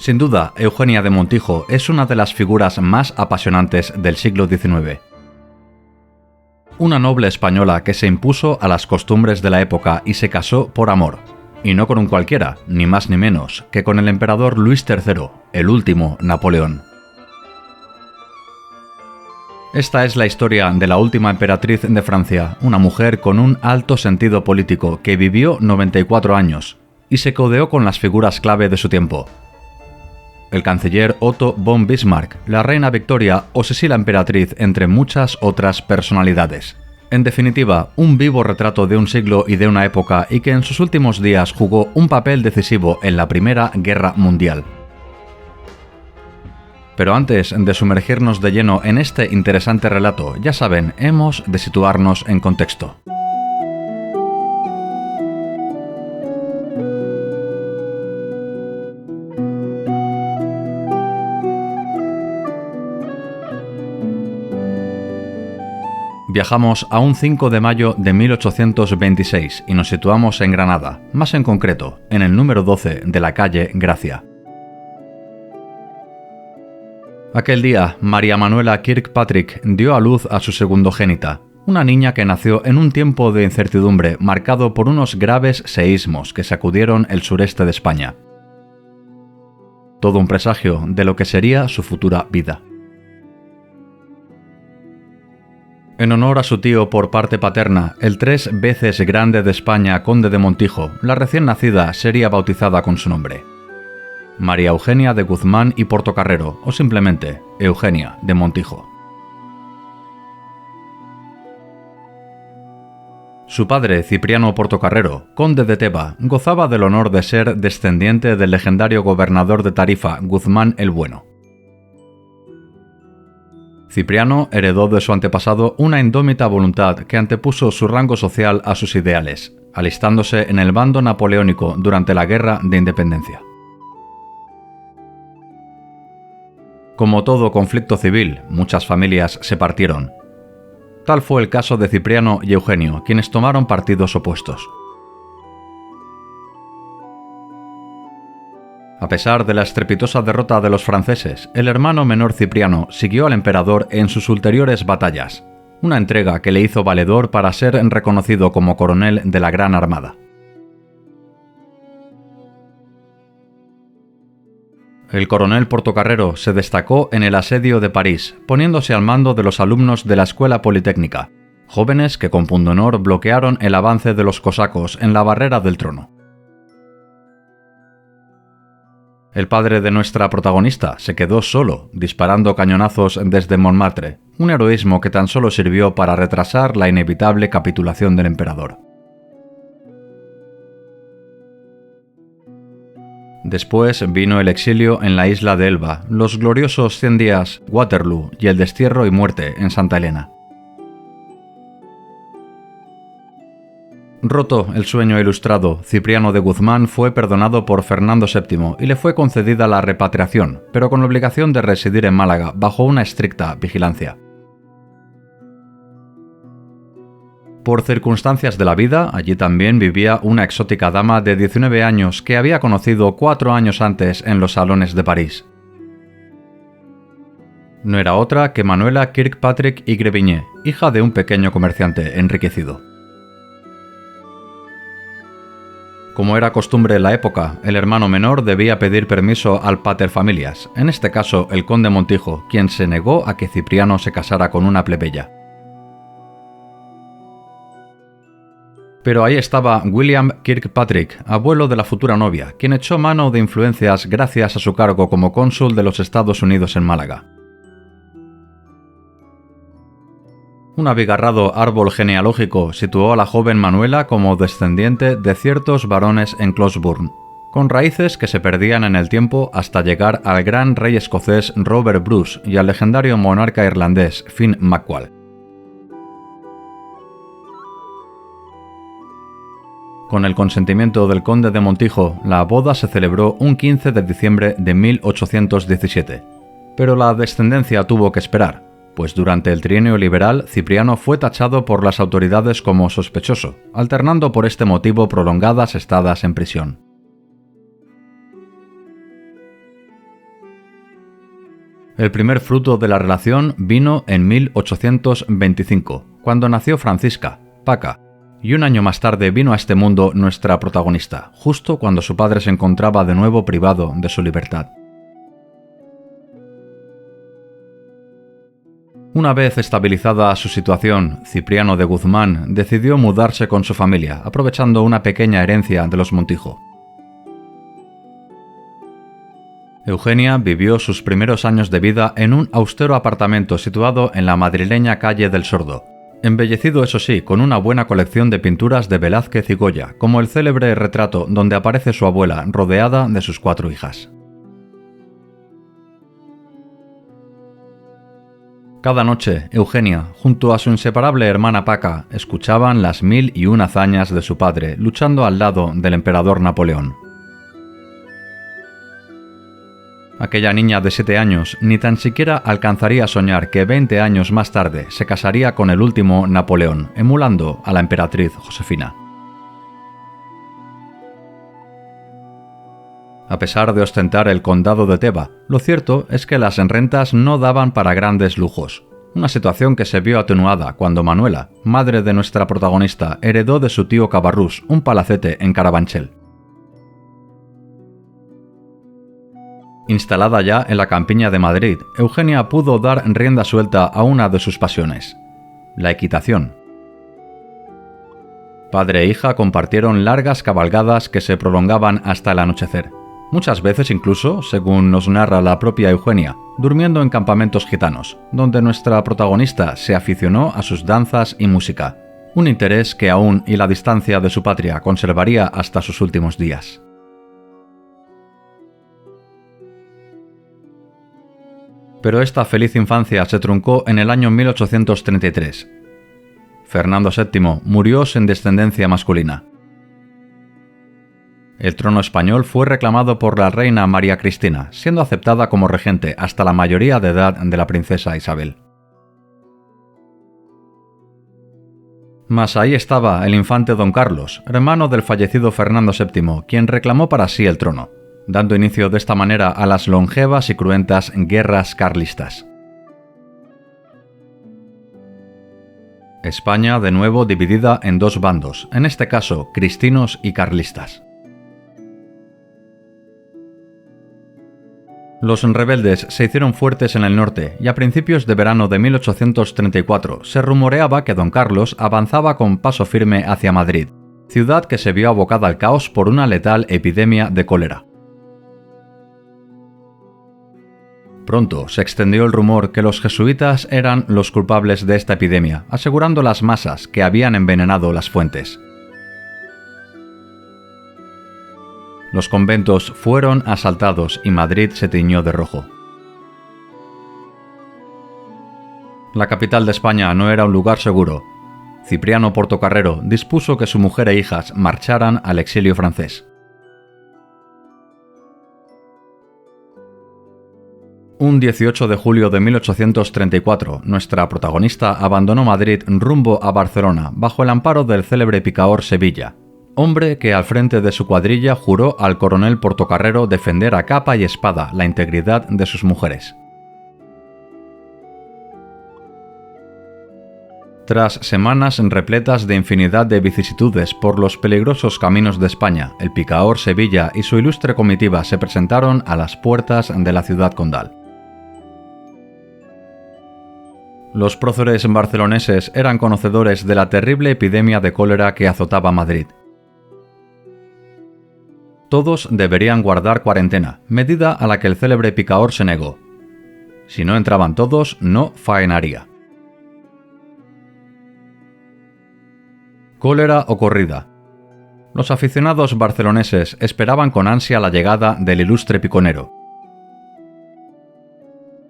Sin duda, Eugenia de Montijo es una de las figuras más apasionantes del siglo XIX. Una noble española que se impuso a las costumbres de la época y se casó por amor, y no con un cualquiera, ni más ni menos, que con el emperador Luis III, el último Napoleón. Esta es la historia de la última emperatriz de Francia, una mujer con un alto sentido político que vivió 94 años y se codeó con las figuras clave de su tiempo. El canciller Otto von Bismarck, la reina Victoria o Sisi la emperatriz, entre muchas otras personalidades. En definitiva, un vivo retrato de un siglo y de una época y que en sus últimos días jugó un papel decisivo en la Primera Guerra Mundial. Pero antes de sumergirnos de lleno en este interesante relato, ya saben, hemos de situarnos en contexto. Viajamos a un 5 de mayo de 1826 y nos situamos en Granada, más en concreto, en el número 12 de la calle Gracia. Aquel día, María Manuela Kirkpatrick dio a luz a su segundogénita, una niña que nació en un tiempo de incertidumbre marcado por unos graves seísmos que sacudieron el sureste de España. Todo un presagio de lo que sería su futura vida. En honor a su tío por parte paterna, el 3 veces grande de España conde de Montijo, la recién nacida sería bautizada con su nombre. María Eugenia de Guzmán y Portocarrero, o simplemente Eugenia de Montijo. Su padre, Cipriano Portocarrero, conde de Teba, gozaba del honor de ser descendiente del legendario gobernador de Tarifa, Guzmán el Bueno. Cipriano heredó de su antepasado una indómita voluntad que antepuso su rango social a sus ideales, alistándose en el bando napoleónico durante la Guerra de Independencia. Como todo conflicto civil, muchas familias se partieron. Tal fue el caso de Cipriano y Eugenio, quienes tomaron partidos opuestos. A pesar de la estrepitosa derrota de los franceses, el hermano menor Cipriano siguió al emperador en sus ulteriores batallas, una entrega que le hizo valedor para ser reconocido como coronel de la Gran Armada. El coronel Portocarrero se destacó en el asedio de París, poniéndose al mando de los alumnos de la Escuela Politécnica, jóvenes que con pundonor bloquearon el avance de los cosacos en la barrera del trono. El padre de nuestra protagonista se quedó solo, disparando cañonazos desde Montmartre, un heroísmo que tan solo sirvió para retrasar la inevitable capitulación del emperador. Después vino el exilio en la isla de Elba, los gloriosos 100 días, Waterloo y el destierro y muerte en Santa Elena. Roto el sueño ilustrado, Cipriano de Guzmán fue perdonado por Fernando VII y le fue concedida la repatriación, pero con la obligación de residir en Málaga bajo una estricta vigilancia. Por circunstancias de la vida, allí también vivía una exótica dama de 19 años que había conocido 4 años antes en los salones de París. No era otra que Manuela Kirkpatrick y Grevigné, hija de un pequeño comerciante enriquecido. Como era costumbre en la época, el hermano menor debía pedir permiso al paterfamilias, en este caso el conde Montijo, quien se negó a que Cipriano se casara con una plebeya. Pero ahí estaba William Kirkpatrick, abuelo de la futura novia, quien echó mano de influencias gracias a su cargo como cónsul de los Estados Unidos en Málaga. Un abigarrado árbol genealógico situó a la joven Manuela como descendiente de ciertos varones en Closburn, con raíces que se perdían en el tiempo hasta llegar al gran rey escocés Robert Bruce y al legendario monarca irlandés Finn MacColl. Con el consentimiento del conde de Montijo, la boda se celebró un 15 de diciembre de 1817, pero la descendencia tuvo que esperar, pues durante el trienio liberal Cipriano fue tachado por las autoridades como sospechoso, alternando por este motivo prolongadas estadas en prisión. El primer fruto de la relación vino en 1825, cuando nació Francisca, Paca, y un año más tarde vino a este mundo nuestra protagonista, justo cuando su padre se encontraba de nuevo privado de su libertad. Una vez estabilizada su situación, Cipriano de Guzmán decidió mudarse con su familia, aprovechando una pequeña herencia de los Montijo. Eugenia vivió sus primeros años de vida en un austero apartamento situado en la madrileña calle del Sordo, embellecido eso sí con una buena colección de pinturas de Velázquez y Goya, como el célebre retrato donde aparece su abuela rodeada de sus 4 hijas. Cada noche, Eugenia, junto a su inseparable hermana Paca, escuchaban las 1001 hazañas de su padre luchando al lado del emperador Napoleón. Aquella niña de 7 años ni tan siquiera alcanzaría a soñar que 20 años más tarde se casaría con el último Napoleón, emulando a la emperatriz Josefina. A pesar de ostentar el condado de Teba, lo cierto es que las rentas no daban para grandes lujos, una situación que se vio atenuada cuando Manuela, madre de nuestra protagonista, heredó de su tío Cabarrús un palacete en Carabanchel. Instalada ya en la campiña de Madrid, Eugenia pudo dar rienda suelta a una de sus pasiones, la equitación. Padre e hija compartieron largas cabalgadas que se prolongaban hasta el anochecer, muchas veces incluso, según nos narra la propia Eugenia, durmiendo en campamentos gitanos, donde nuestra protagonista se aficionó a sus danzas y música, un interés que aún y la distancia de su patria conservaría hasta sus últimos días. Pero esta feliz infancia se truncó en el año 1833. Fernando VII murió sin descendencia masculina. El trono español fue reclamado por la reina María Cristina, siendo aceptada como regente hasta la mayoría de edad de la princesa Isabel. Mas ahí estaba el infante don Carlos, hermano del fallecido Fernando VII, quien reclamó para sí el trono, dando inicio de esta manera a las longevas y cruentas guerras carlistas. España de nuevo dividida en 2 bandos, en este caso cristinos y carlistas. Los rebeldes se hicieron fuertes en el norte y a principios de verano de 1834 se rumoreaba que don Carlos avanzaba con paso firme hacia Madrid, ciudad que se vio abocada al caos por una letal epidemia de cólera. Pronto se extendió el rumor que los jesuitas eran los culpables de esta epidemia, asegurando las masas que habían envenenado las fuentes. Los conventos fueron asaltados y Madrid se tiñó de rojo. La capital de España no era un lugar seguro. Cipriano Portocarrero dispuso que su mujer e hijas marcharan al exilio francés. Un 18 de julio de 1834, nuestra protagonista abandonó Madrid rumbo a Barcelona bajo el amparo del célebre picaor Sevilla, hombre que al frente de su cuadrilla juró al coronel Portocarrero defender a capa y espada la integridad de sus mujeres. Tras semanas repletas de infinidad de vicisitudes por los peligrosos caminos de España, el picaor Sevilla y su ilustre comitiva se presentaron a las puertas de la ciudad condal. Los próceres barceloneses eran conocedores de la terrible epidemia de cólera que azotaba Madrid. Todos deberían guardar cuarentena, medida a la que el célebre picaor se negó. Si no entraban todos, no faenaría. Cólera o corrida. Los aficionados barceloneses esperaban con ansia la llegada del ilustre piconero.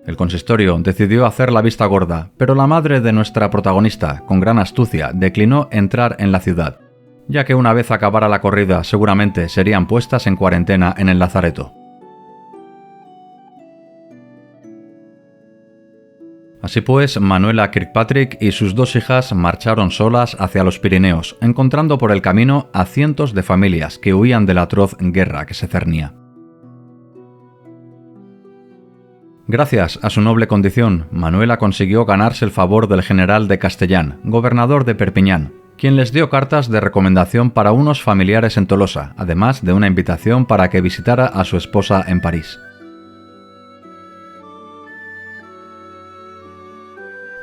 El consistorio decidió hacer la vista gorda, pero la madre de nuestra protagonista, con gran astucia, declinó entrar en la ciudad, ya que una vez acabara la corrida seguramente serían puestas en cuarentena en el lazareto. Así pues, Manuela Kirkpatrick y sus 2 hijas marcharon solas hacia los Pirineos, encontrando por el camino a cientos de familias que huían de la atroz guerra que se cernía. Gracias a su noble condición, Manuela consiguió ganarse el favor del general de Castellán, gobernador de Perpiñán, quien les dio cartas de recomendación para unos familiares en Tolosa, además de una invitación para que visitara a su esposa en París.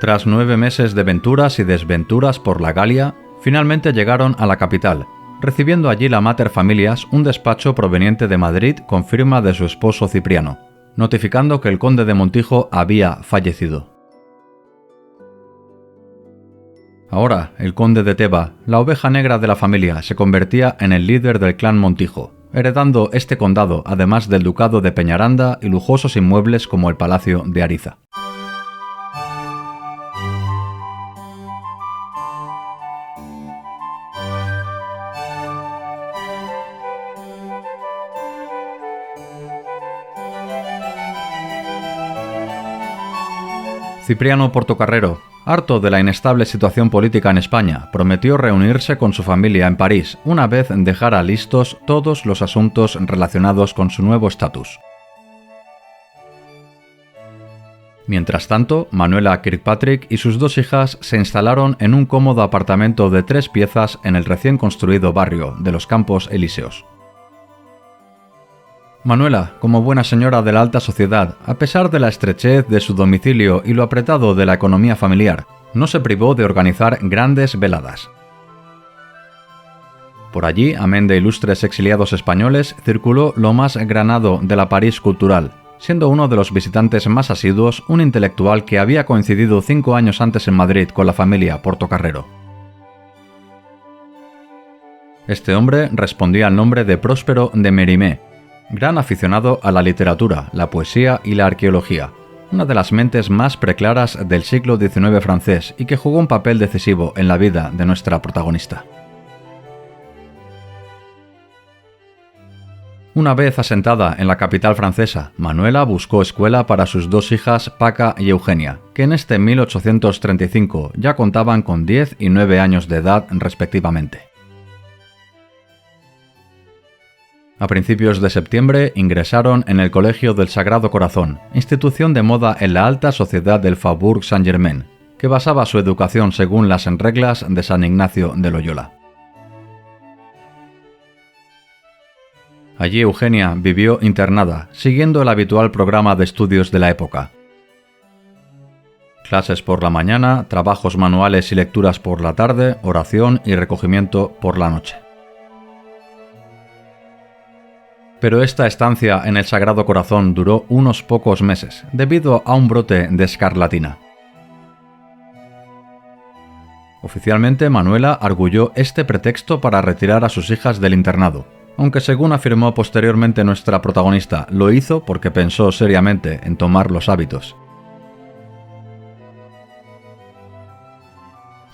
Tras 9 meses de venturas y desventuras por la Galia, finalmente llegaron a la capital, recibiendo allí la Mater Familias un despacho proveniente de Madrid con firma de su esposo Cipriano, notificando que el conde de Montijo había fallecido. Ahora, el conde de Teba, la oveja negra de la familia, se convertía en el líder del clan Montijo, heredando este condado, además del ducado de Peñaranda y lujosos inmuebles como el Palacio de Ariza. Cipriano Portocarrero, harto de la inestable situación política en España, prometió reunirse con su familia en París una vez dejara listos todos los asuntos relacionados con su nuevo estatus. Mientras tanto, Manuela Kirkpatrick y sus 2 hijas se instalaron en un cómodo apartamento de 3 piezas en el recién construido barrio de los Campos Elíseos. Manuela, como buena señora de la alta sociedad, a pesar de la estrechez de su domicilio y lo apretado de la economía familiar, no se privó de organizar grandes veladas. Por allí, amén de ilustres exiliados españoles, circuló lo más granado de la París cultural, siendo uno de los visitantes más asiduos un intelectual que había coincidido 5 años antes en Madrid con la familia Portocarrero. Este hombre respondía al nombre de Próspero de Mérimée, gran aficionado a la literatura, la poesía y la arqueología, una de las mentes más preclaras del siglo XIX francés y que jugó un papel decisivo en la vida de nuestra protagonista. Una vez asentada en la capital francesa, Manuela buscó escuela para sus 2 hijas, Paca y Eugenia, que en este 1835 ya contaban con 10 y 9 años de edad respectivamente. A principios de septiembre ingresaron en el Colegio del Sagrado Corazón, institución de moda en la alta sociedad del Faubourg Saint-Germain, que basaba su educación según las reglas de San Ignacio de Loyola. Allí Eugenia vivió internada, siguiendo el habitual programa de estudios de la época. Clases por la mañana, trabajos manuales y lecturas por la tarde, oración y recogimiento por la noche. Pero esta estancia en el Sagrado Corazón duró unos pocos meses, debido a un brote de escarlatina. Oficialmente, Manuela arguyó este pretexto para retirar a sus hijas del internado, aunque según afirmó posteriormente nuestra protagonista, lo hizo porque pensó seriamente en tomar los hábitos.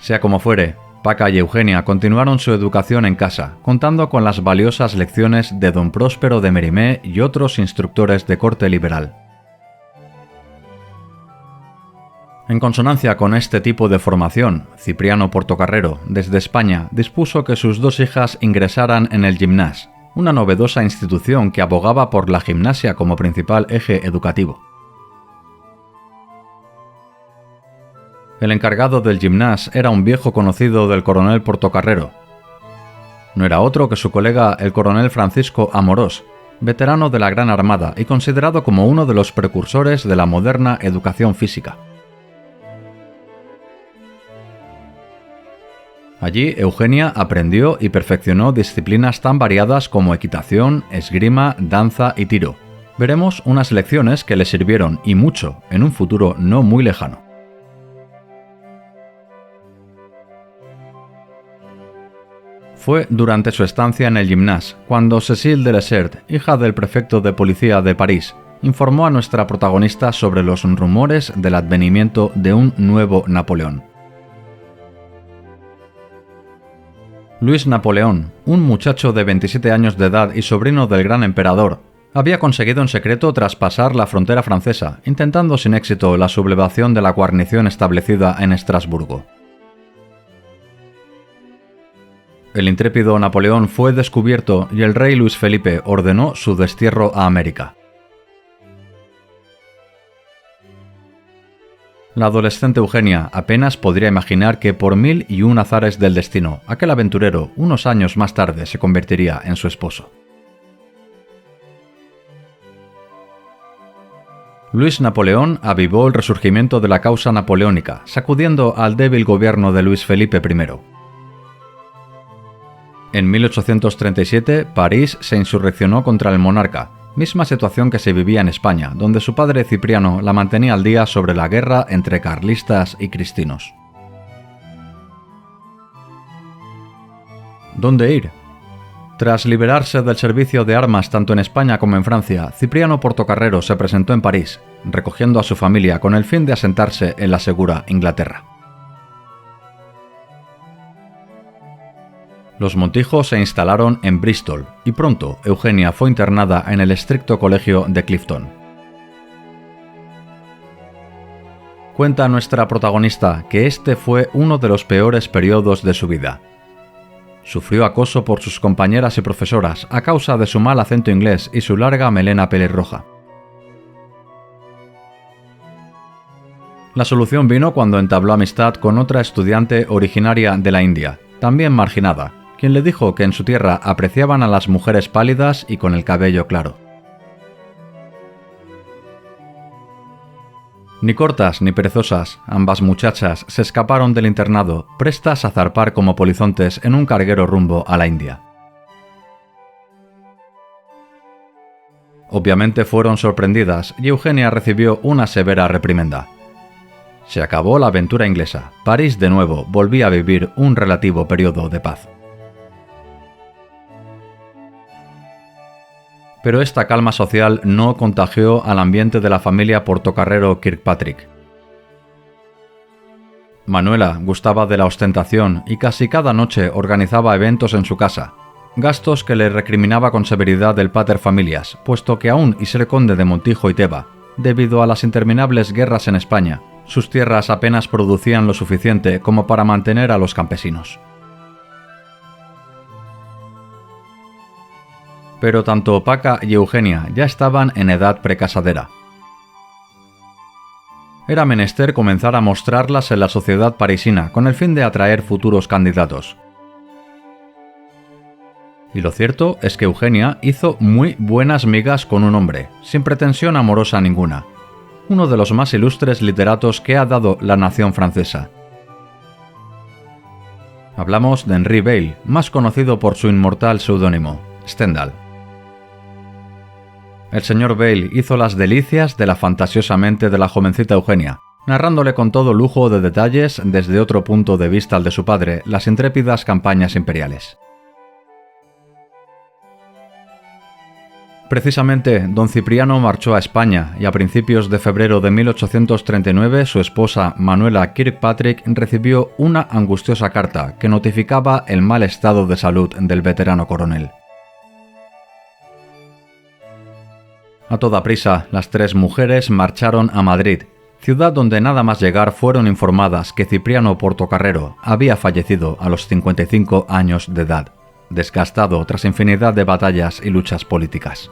Sea como fuere, Paca y Eugenia continuaron su educación en casa, contando con las valiosas lecciones de don Próspero de Mérimée y otros instructores de corte liberal. En consonancia con este tipo de formación, Cipriano Portocarrero, desde España, dispuso que sus 2 hijas ingresaran en el Gimnàs, una novedosa institución que abogaba por la gimnasia como principal eje educativo. El encargado del Gimnàs era un viejo conocido del coronel Portocarrero. No era otro que su colega el coronel Francisco Amorós, veterano de la Gran Armada y considerado como uno de los precursores de la moderna educación física. Allí Eugenia aprendió y perfeccionó disciplinas tan variadas como equitación, esgrima, danza y tiro. Veremos unas lecciones que le sirvieron y mucho en un futuro no muy lejano. Fue durante su estancia en el Gimnàs cuando Cécile de Lesert, hija del prefecto de policía de París, informó a nuestra protagonista sobre los rumores del advenimiento de un nuevo Napoleón. Luis Napoleón, un muchacho de 27 años de edad y sobrino del gran emperador, había conseguido en secreto traspasar la frontera francesa, intentando sin éxito la sublevación de la guarnición establecida en Estrasburgo. El intrépido Napoleón fue descubierto y el rey Luis Felipe ordenó su destierro a América. La adolescente Eugenia apenas podría imaginar que por 1001 azares del destino, aquel aventurero, unos años más tarde, se convertiría en su esposo. Luis Napoleón avivó el resurgimiento de la causa napoleónica, sacudiendo al débil gobierno de Luis Felipe I. En 1837, París se insurreccionó contra el monarca, misma situación que se vivía en España, donde su padre Cipriano la mantenía al día sobre la guerra entre carlistas y cristinos. ¿Dónde ir? Tras liberarse del servicio de armas tanto en España como en Francia, Cipriano Portocarrero se presentó en París, recogiendo a su familia con el fin de asentarse en la segura Inglaterra. Los Montijo se instalaron en Bristol y pronto Eugenia fue internada en el estricto colegio de Clifton. Cuenta nuestra protagonista que este fue uno de los peores periodos de su vida. Sufrió acoso por sus compañeras y profesoras a causa de su mal acento inglés y su larga melena pelirroja. La solución vino cuando entabló amistad con otra estudiante originaria de la India, también marginada, quien le dijo que en su tierra apreciaban a las mujeres pálidas y con el cabello claro. Ni cortas ni perezosas, ambas muchachas se escaparon del internado, prestas a zarpar como polizontes en un carguero rumbo a la India. Obviamente fueron sorprendidas y Eugenia recibió una severa reprimenda. Se acabó la aventura inglesa. París de nuevo volvía a vivir un relativo periodo de paz. Pero esta calma social no contagió al ambiente de la familia Portocarrero Kirkpatrick. Manuela gustaba de la ostentación y casi cada noche organizaba eventos en su casa, gastos que le recriminaba con severidad el pater familias, puesto que aún y ser conde de Montijo y Teba, debido a las interminables guerras en España, sus tierras apenas producían lo suficiente como para mantener a los campesinos. Pero tanto Paca y Eugenia ya estaban en edad precasadera. Era menester comenzar a mostrarlas en la sociedad parisina con el fin de atraer futuros candidatos. Y lo cierto es que Eugenia hizo muy buenas migas con un hombre, sin pretensión amorosa ninguna, uno de los más ilustres literatos que ha dado la nación francesa. Hablamos de Henri Beyle, más conocido por su inmortal seudónimo, Stendhal. El señor Beyle hizo las delicias de la fantasiosa mente de la jovencita Eugenia, narrándole con todo lujo de detalles desde otro punto de vista al de su padre las intrépidas campañas imperiales. Precisamente, don Cipriano marchó a España y a principios de febrero de 1839 su esposa Manuela Kirkpatrick recibió una angustiosa carta que notificaba el mal estado de salud del veterano coronel. A toda prisa, las tres mujeres marcharon a Madrid, ciudad donde nada más llegar fueron informadas que Cipriano Portocarrero había fallecido a los 55 años de edad, desgastado tras infinidad de batallas y luchas políticas.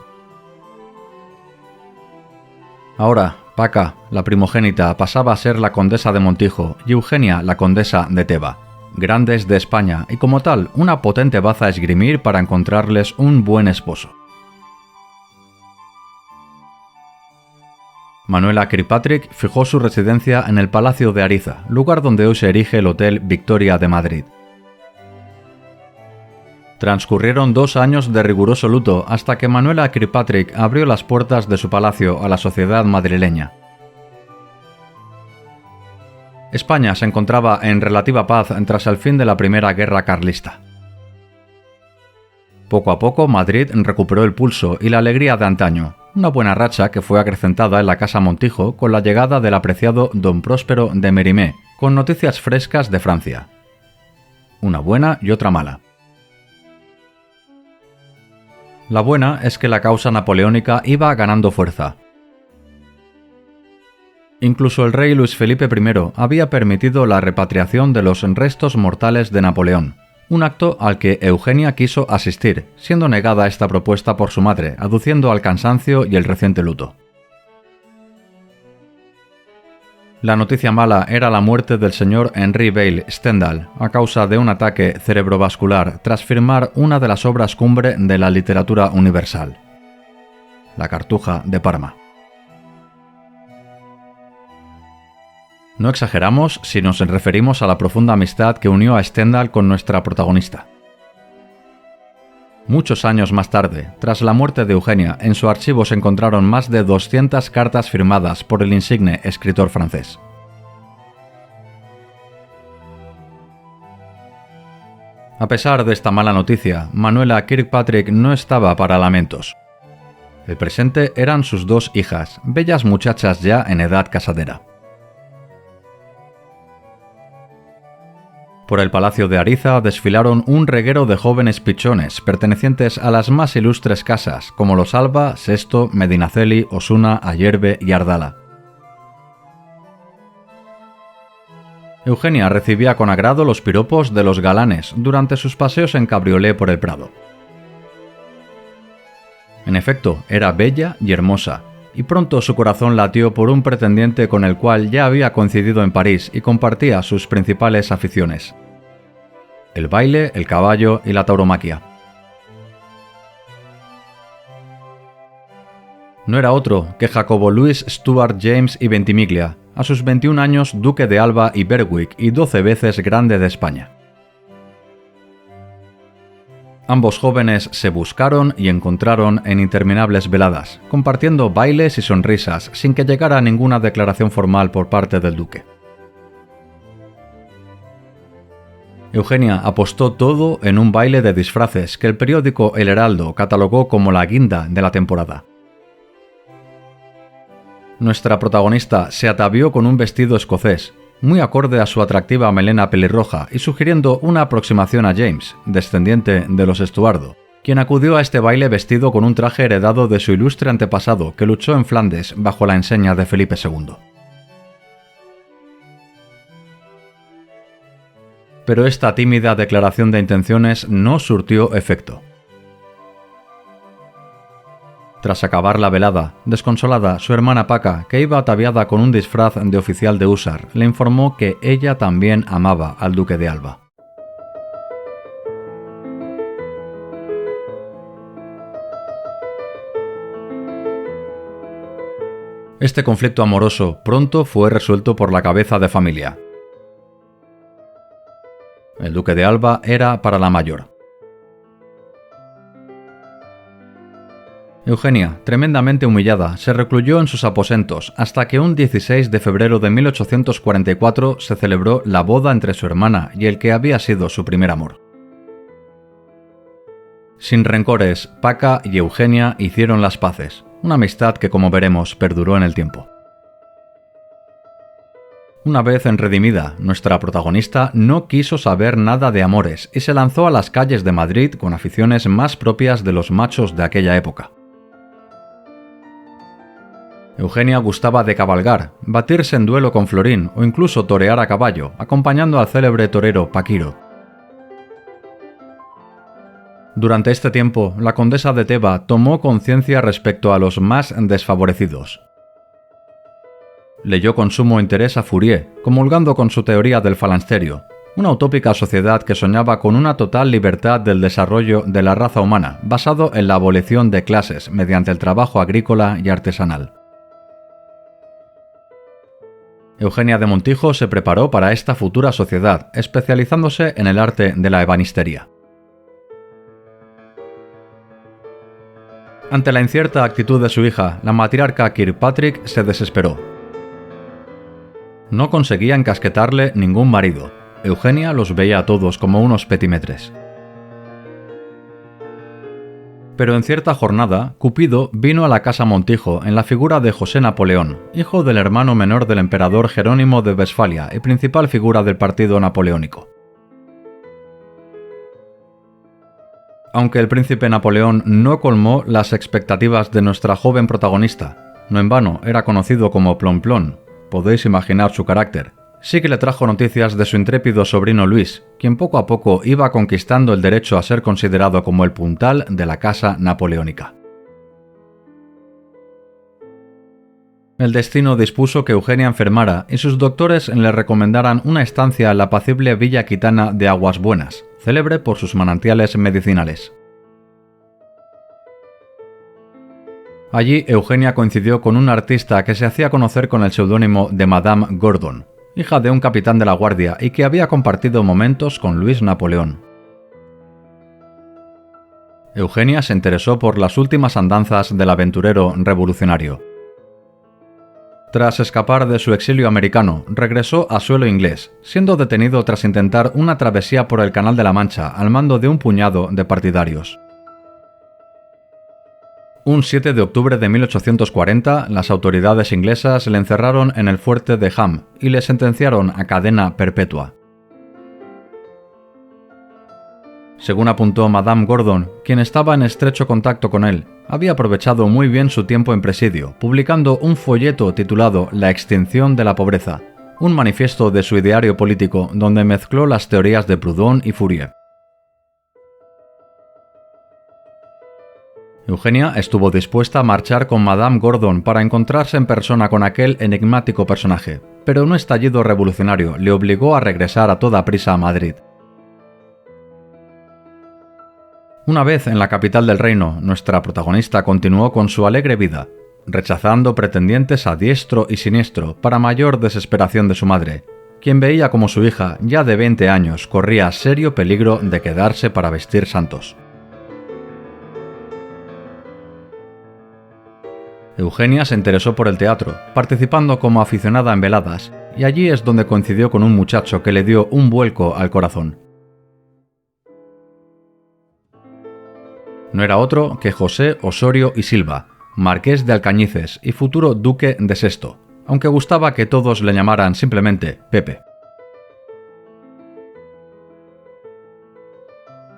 Ahora, Paca, la primogénita, pasaba a ser la condesa de Montijo y Eugenia la condesa de Teba, grandes de España y como tal una potente baza a esgrimir para encontrarles un buen esposo. Manuela Kirkpatrick fijó su residencia en el Palacio de Ariza, lugar donde hoy se erige el Hotel Victoria de Madrid. Transcurrieron 2 años de riguroso luto hasta que Manuela Kirkpatrick abrió las puertas de su palacio a la sociedad madrileña. España se encontraba en relativa paz tras el fin de la Primera Guerra Carlista. Poco a poco Madrid recuperó el pulso y la alegría de antaño, una buena racha que fue acrecentada en la Casa Montijo con la llegada del apreciado don Próspero de Mérimée, con noticias frescas de Francia. Una buena y otra mala. La buena es que la causa napoleónica iba ganando fuerza. Incluso el rey Luis Felipe I había permitido la repatriación de los restos mortales de Napoleón, un acto al que Eugenia quiso asistir, siendo negada esta propuesta por su madre, aduciendo al cansancio y el reciente luto. La noticia mala era la muerte del señor Henry Vail Stendhal a causa de un ataque cerebrovascular tras firmar una de las obras cumbre de la literatura universal, La Cartuja de Parma. No exageramos si nos referimos a la profunda amistad que unió a Stendhal con nuestra protagonista. Muchos años más tarde, tras la muerte de Eugenia, en su archivo se encontraron más de 200 cartas firmadas por el insigne escritor francés. A pesar de esta mala noticia, Manuela Kirkpatrick no estaba para lamentos. El presente eran sus 2 hijas, bellas muchachas ya en edad casadera. Por el Palacio de Ariza desfilaron un reguero de jóvenes pichones pertenecientes a las más ilustres casas, como los Alba, Sesto, Medinaceli, Osuna, Ayerbe y Ardala. Eugenia recibía con agrado los piropos de los galanes durante sus paseos en cabriolé por el Prado. En efecto, era bella y hermosa, y pronto su corazón latió por un pretendiente con el cual ya había coincidido en París y compartía sus principales aficiones: el baile, el caballo y la tauromaquia. No era otro que Jacobo Louis Stuart James y Ventimiglia, a sus 21 años duque de Alba y Berwick y 12 veces grande de España. Ambos jóvenes se buscaron y encontraron en interminables veladas, compartiendo bailes y sonrisas sin que llegara ninguna declaración formal por parte del duque. Eugenia apostó todo en un baile de disfraces que el periódico El Heraldo catalogó como la guinda de la temporada. Nuestra protagonista se atavió con un vestido escocés, muy acorde a su atractiva melena pelirroja y sugiriendo una aproximación a James, descendiente de los Estuardo, quien acudió a este baile vestido con un traje heredado de su ilustre antepasado que luchó en Flandes bajo la enseña de Felipe II. Pero esta tímida declaración de intenciones no surtió efecto. Tras acabar la velada, desconsolada, su hermana Paca, que iba ataviada con un disfraz de oficial de húsar, le informó que ella también amaba al duque de Alba. Este conflicto amoroso pronto fue resuelto por la cabeza de familia. El duque de Alba era para la mayor. Eugenia, tremendamente humillada, se recluyó en sus aposentos hasta que un 16 de febrero de 1844 se celebró la boda entre su hermana y el que había sido su primer amor. Sin rencores, Paca y Eugenia hicieron las paces, una amistad que, como veremos, perduró en el tiempo. Una vez redimida, nuestra protagonista no quiso saber nada de amores y se lanzó a las calles de Madrid con aficiones más propias de los machos de aquella época. Eugenia gustaba de cabalgar, batirse en duelo con Florín o incluso torear a caballo, acompañando al célebre torero Paquiro. Durante este tiempo, la condesa de Teba tomó conciencia respecto a los más desfavorecidos. Leyó con sumo interés a Fourier, comulgando con su teoría del falansterio, una utópica sociedad que soñaba con una total libertad del desarrollo de la raza humana, basado en la abolición de clases mediante el trabajo agrícola y artesanal. Eugenia de Montijo se preparó para esta futura sociedad, especializándose en el arte de la ebanistería. Ante la incierta actitud de su hija, la matriarca Kirkpatrick se desesperó. No conseguía encasquetarle ningún marido. Eugenia los veía a todos como unos petimetres. Pero en cierta jornada, Cupido vino a la casa Montijo en la figura de José Napoleón, hijo del hermano menor del emperador Jerónimo de Westfalia y principal figura del partido napoleónico. Aunque el príncipe Napoleón no colmó las expectativas de nuestra joven protagonista, no en vano era conocido como Plon-Plon, podéis imaginar su carácter, sí que le trajo noticias de su intrépido sobrino Luis, quien poco a poco iba conquistando el derecho a ser considerado como el puntal de la casa napoleónica. El destino dispuso que Eugenia enfermara y sus doctores le recomendaran una estancia en la apacible villa gitana de Aguas Buenas, célebre por sus manantiales medicinales. Allí Eugenia coincidió con un artista que se hacía conocer con el seudónimo de Madame Gordon, hija de un capitán de la Guardia y que había compartido momentos con Luis Napoleón. Eugenia se interesó por las últimas andanzas del aventurero revolucionario. Tras escapar de su exilio americano, regresó a suelo inglés, siendo detenido tras intentar una travesía por el Canal de la Mancha al mando de un puñado de partidarios. Un 7 de octubre de 1840, las autoridades inglesas le encerraron en el fuerte de Ham y le sentenciaron a cadena perpetua. Según apuntó Madame Gordon, quien estaba en estrecho contacto con él, había aprovechado muy bien su tiempo en presidio, publicando un folleto titulado La extinción de la pobreza, un manifiesto de su ideario político donde mezcló las teorías de Proudhon y Fourier. Eugenia estuvo dispuesta a marchar con Madame Gordon para encontrarse en persona con aquel enigmático personaje, pero un estallido revolucionario le obligó a regresar a toda prisa a Madrid. Una vez en la capital del reino, nuestra protagonista continuó con su alegre vida, rechazando pretendientes a diestro y siniestro para mayor desesperación de su madre, quien veía como su hija, ya de 20 años, corría serio peligro de quedarse para vestir santos. Eugenia se interesó por el teatro, participando como aficionada en veladas, y allí es donde coincidió con un muchacho que le dio un vuelco al corazón. No era otro que José Osorio y Silva, marqués de Alcañices y futuro duque de Sesto, aunque gustaba que todos le llamaran simplemente Pepe.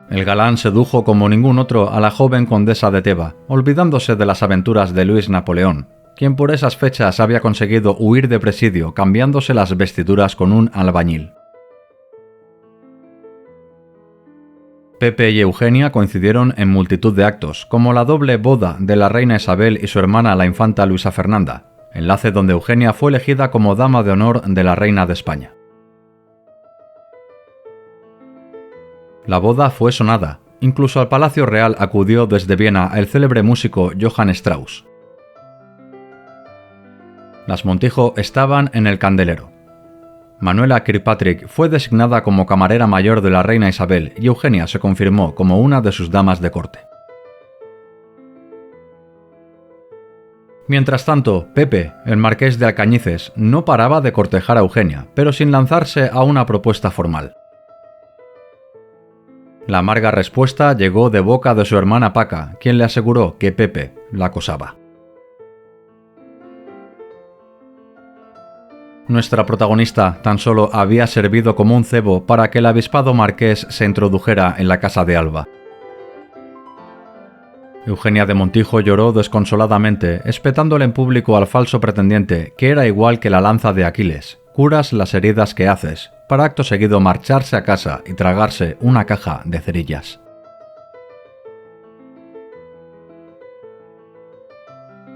El galán sedujo como ningún otro a la joven condesa de Teba, olvidándose de las aventuras de Luis Napoleón, quien por esas fechas había conseguido huir de presidio cambiándose las vestiduras con un albañil. Pepe y Eugenia coincidieron en multitud de actos, como la doble boda de la reina Isabel y su hermana la infanta Luisa Fernanda, enlace donde Eugenia fue elegida como dama de honor de la reina de España. La boda fue sonada, incluso al Palacio Real acudió desde Viena el célebre músico Johann Strauss. Las Montijo estaban en el candelero. Manuela Kirkpatrick fue designada como camarera mayor de la reina Isabel y Eugenia se confirmó como una de sus damas de corte. Mientras tanto, Pepe, el marqués de Alcañices, no paraba de cortejar a Eugenia, pero sin lanzarse a una propuesta formal. La amarga respuesta llegó de boca de su hermana Paca, quien le aseguró que Pepe la acosaba. Nuestra protagonista tan solo había servido como un cebo para que el avispado marqués se introdujera en la casa de Alba. Eugenia de Montijo lloró desconsoladamente, espetándole en público al falso pretendiente, que era igual que la lanza de Aquiles, curas las heridas que haces, para acto seguido marcharse a casa y tragarse una caja de cerillas.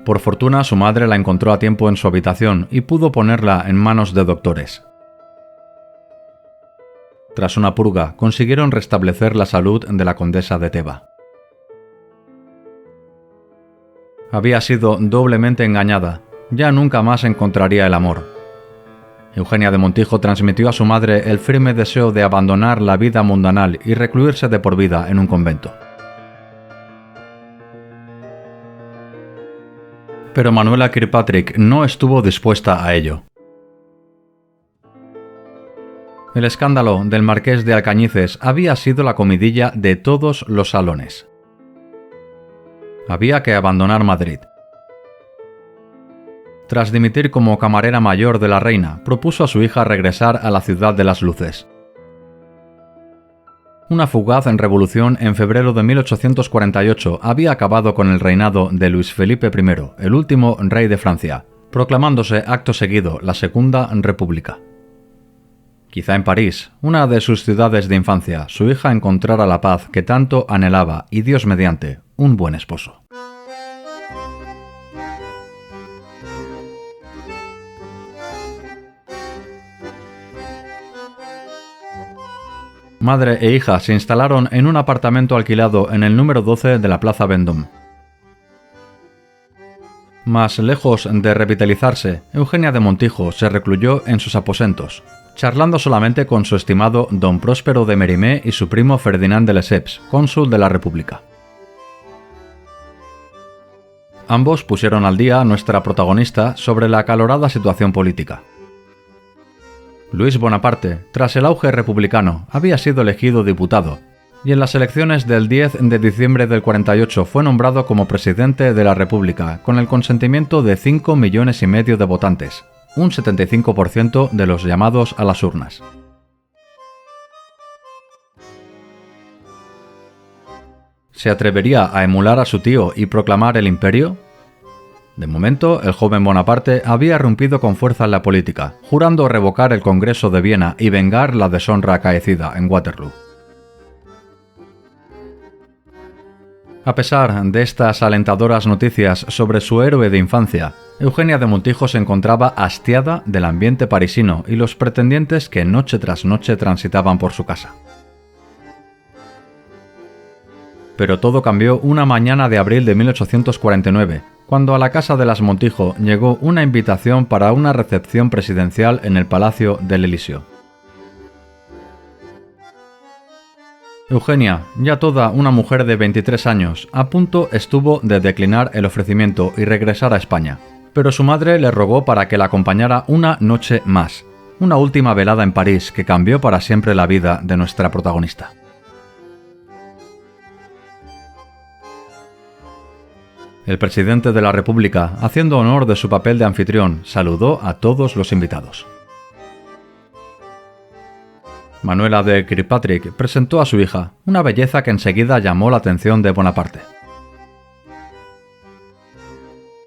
Por fortuna, su madre la encontró a tiempo en su habitación y pudo ponerla en manos de doctores. Tras una purga, consiguieron restablecer la salud de la condesa de Teba. Había sido doblemente engañada, ya nunca más encontraría el amor. Eugenia de Montijo transmitió a su madre el firme deseo de abandonar la vida mundanal y recluirse de por vida en un convento. Pero Manuela Kirkpatrick no estuvo dispuesta a ello. El escándalo del marqués de Alcañices había sido la comidilla de todos los salones. Había que abandonar Madrid. Tras dimitir como camarera mayor de la reina, propuso a su hija regresar a la ciudad de las luces. Una fugaz revolución en febrero de 1848 había acabado con el reinado de Luis Felipe I, el último rey de Francia, proclamándose acto seguido la Segunda República. Quizá en París, una de sus ciudades de infancia, su hija encontrara la paz que tanto anhelaba y, Dios mediante, un buen esposo. madre e hija se instalaron en un apartamento alquilado en el número 12 de la Plaza Vendôme. Mas lejos de revitalizarse, Eugenia de Montijo se recluyó en sus aposentos, charlando solamente con su estimado don Próspero de Mérimée y su primo Ferdinand de Lesseps, cónsul de la República. Ambos pusieron al día a nuestra protagonista sobre la acalorada situación política. Luis Bonaparte, tras el auge republicano, había sido elegido diputado, y en las elecciones del 10 de diciembre del 48 fue nombrado como presidente de la República, con el consentimiento de 5,5 millones de votantes, un 75% de los llamados a las urnas. ¿Se atrevería a emular a su tío y proclamar el imperio? De momento, el joven Bonaparte había irrumpido con fuerza en la política, jurando revocar el Congreso de Viena y vengar la deshonra acaecida en Waterloo. A pesar de estas alentadoras noticias sobre su héroe de infancia, Eugenia de Montijo se encontraba hastiada del ambiente parisino y los pretendientes que noche tras noche transitaban por su casa. Pero todo cambió una mañana de abril de 1849, cuando a la casa de las Montijo llegó una invitación para una recepción presidencial en el Palacio del Elíseo. Eugenia, ya toda una mujer de 23 años, a punto estuvo de declinar el ofrecimiento y regresar a España, pero su madre le rogó para que la acompañara una noche más, una última velada en París que cambió para siempre la vida de nuestra protagonista. El presidente de la República, haciendo honor de su papel de anfitrión, saludó a todos los invitados. Manuela de Kirkpatrick presentó a su hija, una belleza que enseguida llamó la atención de Bonaparte.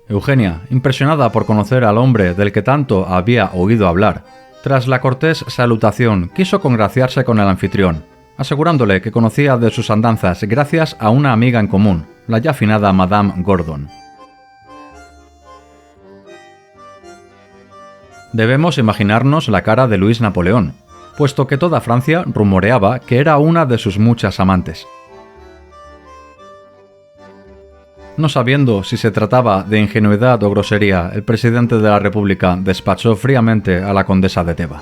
Eugenia, impresionada por conocer al hombre del que tanto había oído hablar, tras la cortés salutación quiso congraciarse con el anfitrión, asegurándole que conocía de sus andanzas gracias a una amiga en común, la ya finada Madame Gordon. Debemos imaginarnos la cara de Luis Napoleón, puesto que toda Francia rumoreaba que era una de sus muchas amantes. No sabiendo si se trataba de ingenuidad o grosería, el presidente de la República despachó fríamente a la condesa de Teba.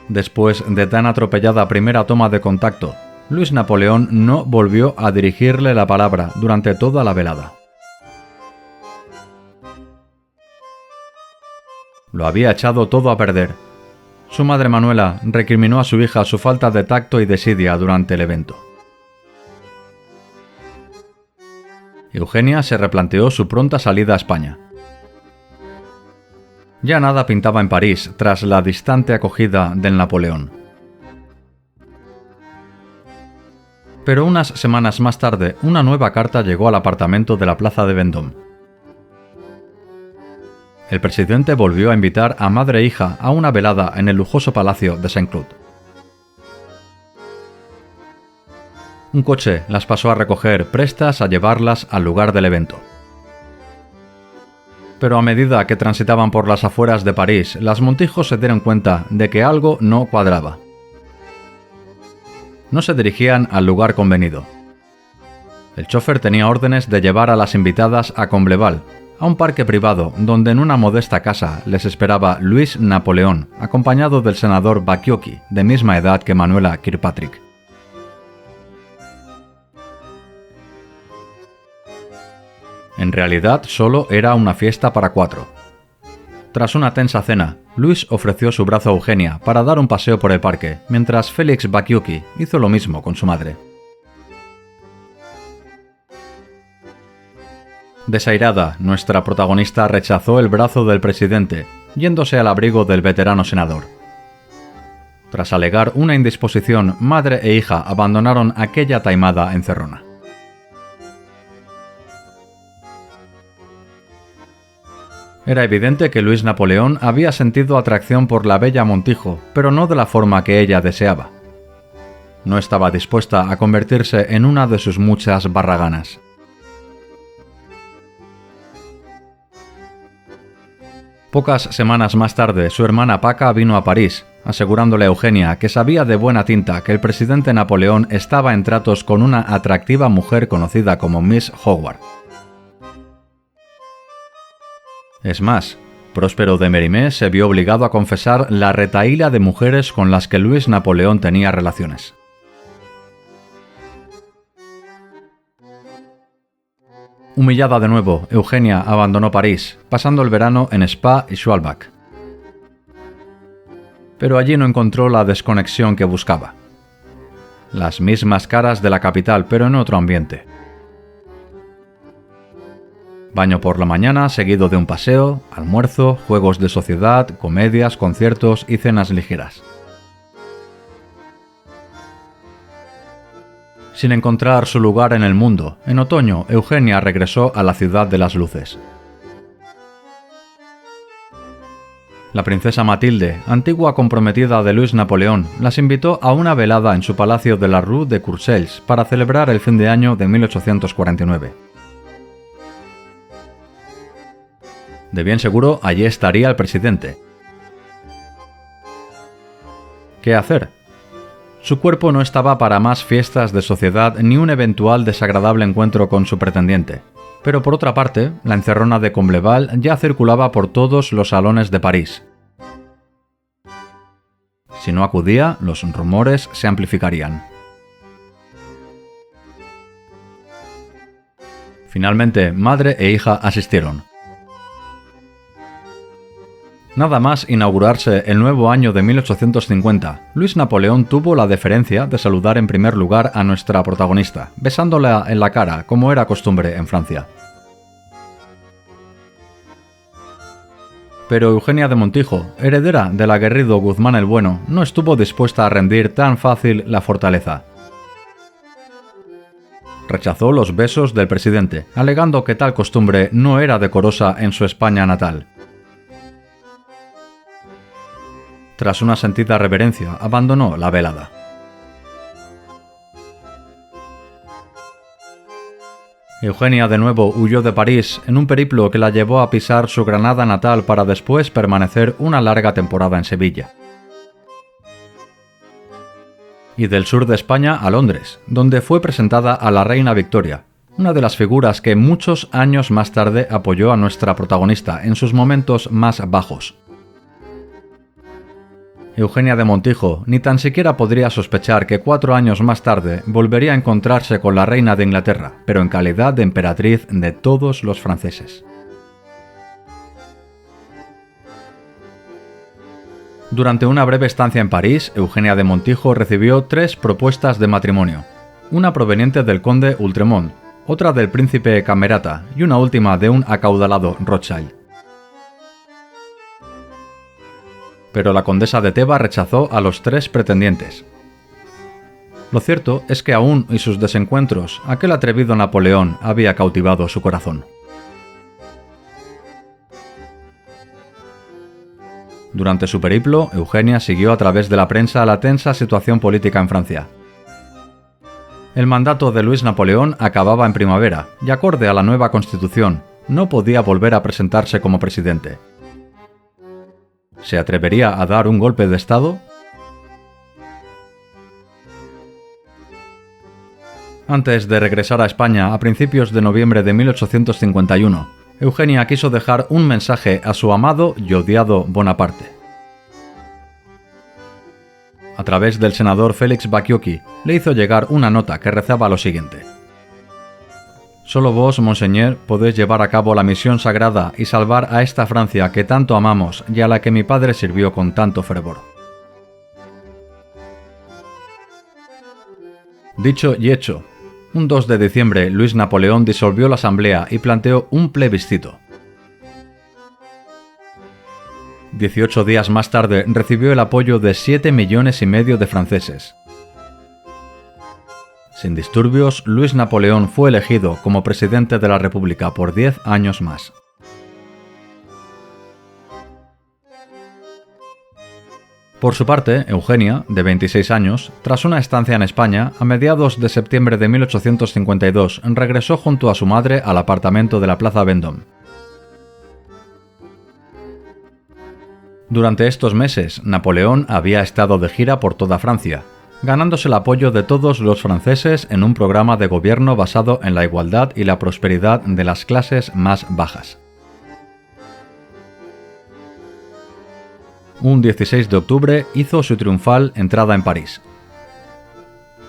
Después de tan atropellada primera toma de contacto, Luis Napoleón no volvió a dirigirle la palabra durante toda la velada. Lo había echado todo a perder. Su madre Manuela recriminó a su hija su falta de tacto y desidia durante el evento. Eugenia se replanteó su pronta salida a España. Ya nada pintaba en París tras la distante acogida del Napoleón. Pero unas semanas más tarde, una nueva carta llegó al apartamento de la Plaza de Vendôme. El presidente volvió a invitar a madre e hija a una velada en el lujoso palacio de Saint-Cloud. Un coche las pasó a recoger, prestas a llevarlas al lugar del evento. Pero a medida que transitaban por las afueras de París, las Montijo se dieron cuenta de que algo no cuadraba. No se dirigían al lugar convenido. El chofer tenía órdenes de llevar a las invitadas a Combleval, a un parque privado donde en una modesta casa les esperaba Luis Napoleón, acompañado del senador Bacchiocchi, de misma edad que Manuela Kirkpatrick. En realidad solo era una fiesta para 4. Tras una tensa cena, Luis ofreció su brazo a Eugenia para dar un paseo por el parque, mientras Félix Bacchiocchi hizo lo mismo con su madre. Desairada, nuestra protagonista rechazó el brazo del presidente, yéndose al abrigo del veterano senador. Tras alegar una indisposición, madre e hija abandonaron aquella taimada encerrona. Era evidente que Luis Napoleón había sentido atracción por la bella Montijo, pero no de la forma que ella deseaba. No estaba dispuesta a convertirse en una de sus muchas barraganas. Pocas semanas más tarde, su hermana Paca vino a París, asegurándole a Eugenia que sabía de buena tinta que el presidente Napoleón estaba en tratos con una atractiva mujer conocida como Miss Howard. Es más, Próspero de Mérimée se vio obligado a confesar la retahíla de mujeres con las que Luis Napoleón tenía relaciones. Humillada de nuevo, Eugenia abandonó París, pasando el verano en Spa y Schwalbach. Pero allí no encontró la desconexión que buscaba. Las mismas caras de la capital, pero en otro ambiente. Baño por la mañana, seguido de un paseo, almuerzo, juegos de sociedad, comedias, conciertos y cenas ligeras. Sin encontrar su lugar en el mundo, en otoño, Eugenia regresó a la ciudad de las luces. La princesa Matilde, antigua comprometida de Luis Napoleón, las invitó a una velada en su palacio de la Rue de Courcelles para celebrar el fin de año de 1849. De bien seguro, allí estaría el presidente. ¿Qué hacer? Su cuerpo no estaba para más fiestas de sociedad ni un eventual desagradable encuentro con su pretendiente. Pero por otra parte, la encerrona de Combleval ya circulaba por todos los salones de París. Si no acudía, los rumores se amplificarían. Finalmente, madre e hija asistieron. Nada más inaugurarse el nuevo año de 1850, Luis Napoleón tuvo la deferencia de saludar en primer lugar a nuestra protagonista, besándola en la cara, como era costumbre en Francia. Pero Eugenia de Montijo, heredera del aguerrido Guzmán el Bueno, no estuvo dispuesta a rendir tan fácil la fortaleza. Rechazó los besos del presidente, alegando que tal costumbre no era decorosa en su España natal. Tras una sentida reverencia, abandonó la velada. Eugenia de nuevo huyó de París en un periplo que la llevó a pisar su Granada natal para después permanecer una larga temporada en Sevilla. Y del sur de España a Londres, donde fue presentada a la reina Victoria, una de las figuras que muchos años más tarde apoyó a nuestra protagonista en sus momentos más bajos. Eugenia de Montijo ni tan siquiera podría sospechar que 4 años más tarde volvería a encontrarse con la reina de Inglaterra, pero en calidad de emperatriz de todos los franceses. Durante una breve estancia en París, Eugenia de Montijo recibió 3 propuestas de matrimonio, una proveniente del conde Outremont, otra del príncipe Camerata y una última de un acaudalado Rothschild. Pero la condesa de Teba rechazó a los 3 pretendientes. Lo cierto es que aún y sus desencuentros, aquel atrevido Napoleón había cautivado su corazón. Durante su periplo, Eugenia siguió a través de la prensa la tensa situación política en Francia. El mandato de Luis Napoleón acababa en primavera y, acorde a la nueva constitución, no podía volver a presentarse como presidente. ¿Se atrevería a dar un golpe de Estado? Antes de regresar a España a principios de noviembre de 1851, Eugenia quiso dejar un mensaje a su amado y odiado Bonaparte. A través del senador Félix Bacchiocchi, le hizo llegar una nota que rezaba lo siguiente: «Solo vos, Monseigneur, podéis llevar a cabo la misión sagrada y salvar a esta Francia que tanto amamos y a la que mi padre sirvió con tanto fervor». Dicho y hecho. Un 2 de diciembre, Luis Napoleón disolvió la asamblea y planteó un plebiscito. 18 días más tarde recibió el apoyo de 7,5 millones de franceses. Sin disturbios, Luis Napoleón fue elegido como presidente de la República por 10 años más. Por su parte, Eugenia, de 26 años, tras una estancia en España, a mediados de septiembre de 1852, regresó junto a su madre al apartamento de la Plaza Vendôme. Durante estos meses, Napoleón había estado de gira por toda Francia, ganándose el apoyo de todos los franceses en un programa de gobierno basado en la igualdad y la prosperidad de las clases más bajas. Un 16 de octubre hizo su triunfal entrada en París.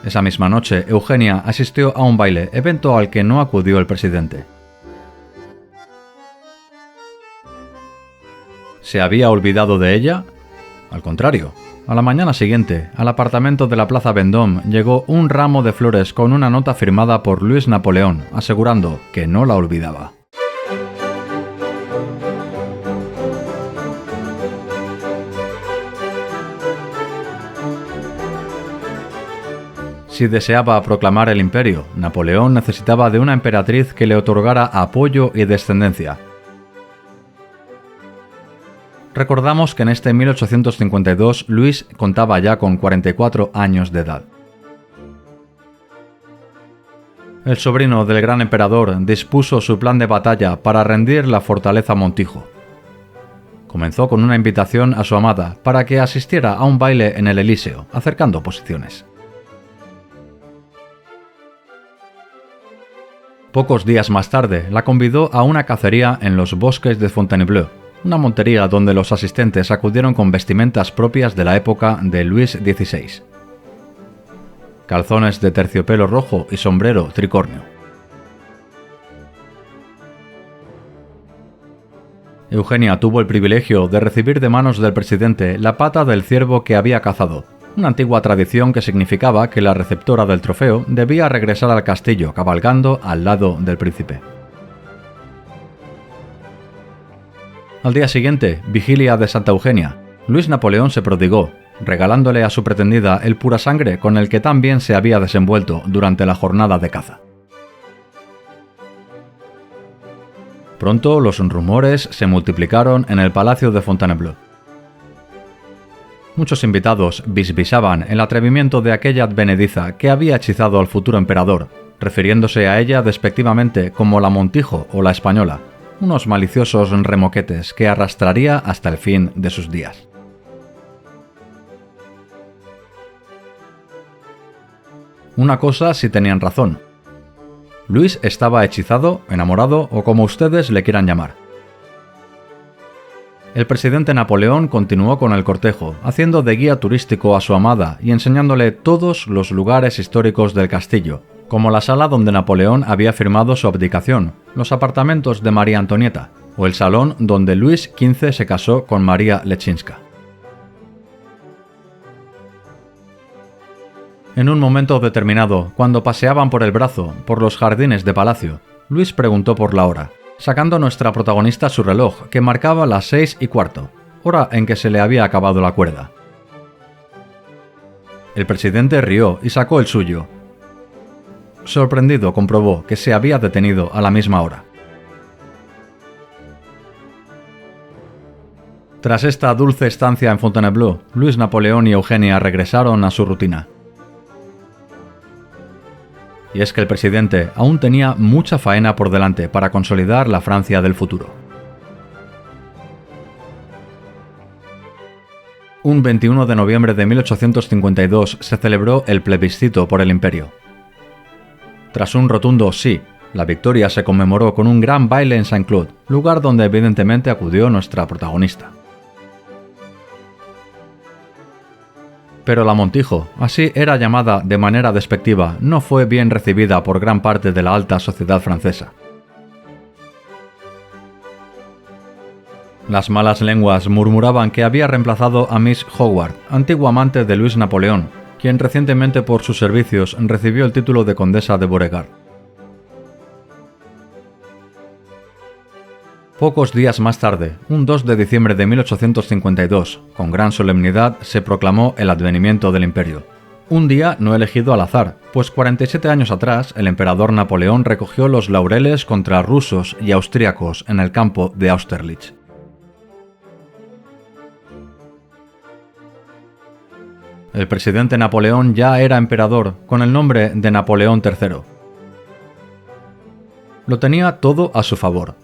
Esa misma noche, Eugenia asistió a un baile, evento al que no acudió el presidente. ¿Se había olvidado de ella? Al contrario, a la mañana siguiente, al apartamento de la Plaza Vendôme llegó un ramo de flores con una nota firmada por Luis Napoleón, asegurando que no la olvidaba. Si deseaba proclamar el imperio, Napoleón necesitaba de una emperatriz que le otorgara apoyo y descendencia. Recordamos que en este 1852 Luis contaba ya con 44 años de edad. El sobrino del gran emperador dispuso su plan de batalla para rendir la fortaleza Montijo. Comenzó con una invitación a su amada para que asistiera a un baile en el Elíseo, acercando posiciones. Pocos días más tarde, la convidó a una cacería en los bosques de Fontainebleau, una montería donde los asistentes acudieron con vestimentas propias de la época de Luis XVI. Calzones de terciopelo rojo y sombrero tricornio. Eugenia tuvo el privilegio de recibir de manos del presidente la pata del ciervo que había cazado, una antigua tradición que significaba que la receptora del trofeo debía regresar al castillo cabalgando al lado del príncipe. Al día siguiente, vigilia de Santa Eugenia, Luis Napoleón se prodigó, regalándole a su pretendida el purasangre con el que tan bien se había desenvuelto durante la jornada de caza. Pronto los rumores se multiplicaron en el palacio de Fontainebleau. Muchos invitados bisbisaban el atrevimiento de aquella advenediza que había hechizado al futuro emperador, refiriéndose a ella despectivamente como la Montijo o la Española, unos maliciosos remoquetes que arrastraría hasta el fin de sus días. Una cosa sí tenían razón. Luis estaba hechizado, enamorado o como ustedes le quieran llamar. El presidente Napoleón continuó con el cortejo, haciendo de guía turístico a su amada y enseñándole todos los lugares históricos del castillo, como la sala donde Napoleón había firmado su abdicación, los apartamentos de María Antonieta, o el salón donde Luis XV se casó con María Leczinska. En un momento determinado, cuando paseaban por el brazo, por los jardines de palacio, Luis preguntó por la hora, sacando nuestra protagonista su reloj, que marcaba las 6:15, hora en que se le había acabado la cuerda. El presidente rió y sacó el suyo. Sorprendido, comprobó que se había detenido a la misma hora. Tras esta dulce estancia en Fontainebleau, Luis Napoleón y Eugenia regresaron a su rutina. Y es que el presidente aún tenía mucha faena por delante para consolidar la Francia del futuro. Un 21 de noviembre de 1852 se celebró el plebiscito por el imperio. Tras un rotundo sí, la victoria se conmemoró con un gran baile en Saint-Cloud, lugar donde evidentemente acudió nuestra protagonista. Pero la Montijo, así era llamada de manera despectiva, no fue bien recibida por gran parte de la alta sociedad francesa. Las malas lenguas murmuraban que había reemplazado a Miss Howard, antigua amante de Luis Napoleón, quien recientemente por sus servicios recibió el título de condesa de Beauregard. Pocos días más tarde, un 2 de diciembre de 1852, con gran solemnidad se proclamó el advenimiento del imperio. Un día no elegido al azar, pues 47 años atrás el emperador Napoleón recogió los laureles contra rusos y austríacos en el campo de Austerlitz. El presidente Napoleón ya era emperador, con el nombre de Napoleón III. Lo tenía todo a su favor.